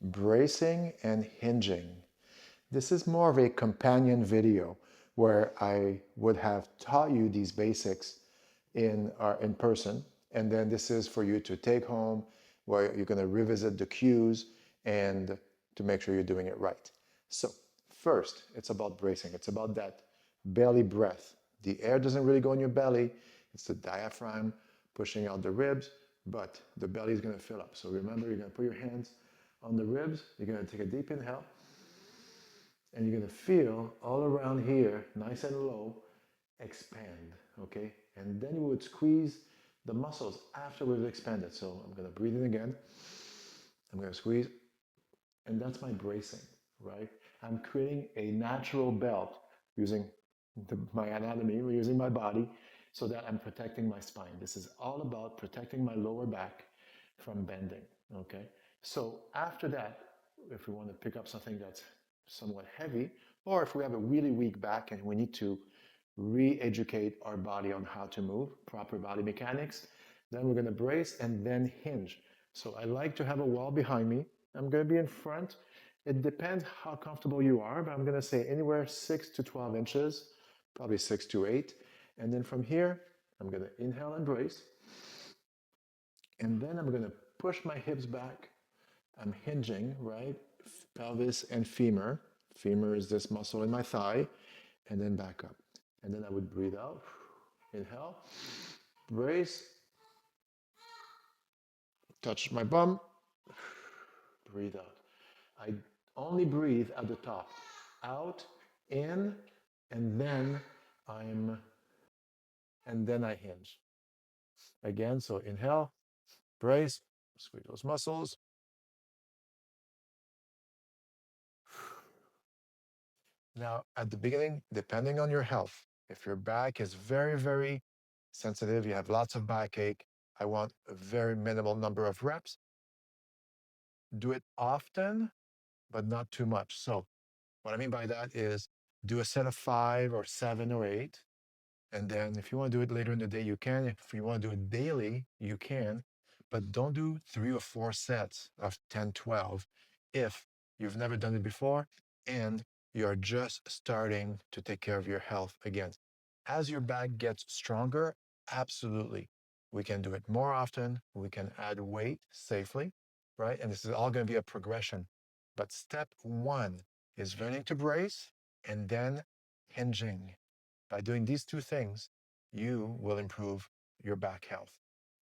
bracing and hinging. This is more of a companion video where I would have taught you these basics in person, and then this is for you to take home where you're going to revisit the cues and to make sure you're doing it right. So first, it's about bracing. It's about that belly breath. The air doesn't really go in your belly. It's the diaphragm pushing out the ribs, but the belly is going to fill up. So remember, you're going to put your hands on the ribs. You're going to take a deep inhale, and you're going to feel all around here, nice and low, expand, okay? And then you would squeeze the muscles after we've expanded. So I'm going to breathe in again. I'm going to squeeze, and that's my bracing, right? I'm creating a natural belt using my anatomy, using my body, so that I'm protecting my spine. This is all about protecting my lower back from bending, okay? So after that, if we want to pick up something that's somewhat heavy, or if we have a really weak back and we need to re-educate our body on how to move, proper body mechanics, then we're going to brace and then hinge. So I like to have a wall behind me. I'm going to be in front. It depends how comfortable you are, but I'm going to say anywhere 6 to 12 inches, probably 6 to 8. And then from here, I'm going to inhale and brace. And then I'm going to push my hips back. I'm hinging, right? Pelvis and femur. Femur is this muscle in my thigh. And then back up. And then I would breathe out. Inhale. Brace. Touch my bum. Breathe out. I only breathe at the top. Out, in, and then I'm, and then I hinge. Again, so inhale, brace, squeeze those muscles. Now, at the beginning, depending on your health, if your back is very, very sensitive, you have lots of backache, I want a very minimal number of reps. Do it often, but not too much. So what I mean by that is do a set of 5 or 7 or 8. And then if you want to do it later in the day, you can. If you want to do it daily, you can. But don't do 3 or 4 sets of 10, 12 if you've never done it before and you're just starting to take care of your health again. As your back gets stronger, absolutely. We can do it more often. We can add weight safely, right? And this is all going to be a progression. But step 1 is learning to brace and then hinging. By doing these 2 things, you will improve your back health.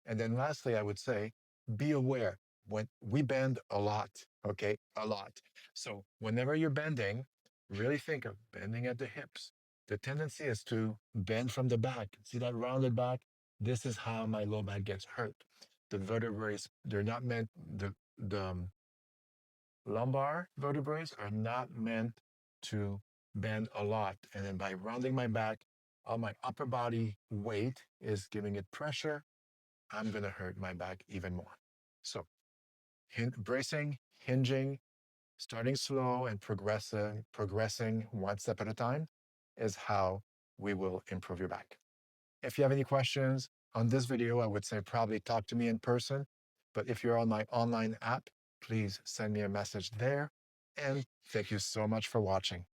And then lastly, I would say, be aware when we bend a lot, okay? A lot. So whenever you're bending, really think of bending at the hips. The tendency is to bend from the back. See that rounded back? This is how my low back gets hurt. The vertebrae, they're not meant, the lumbar vertebrae are not meant to bend a lot. And then by rounding my back, all my upper body weight is giving it pressure. I'm going to hurt my back even more. So bracing, hinging, starting slow and progressing 1 step at a time is how we will improve your back. If you have any questions on this video, I would say probably talk to me in person. But if you're on my online app, please send me a message there. And thank you so much for watching.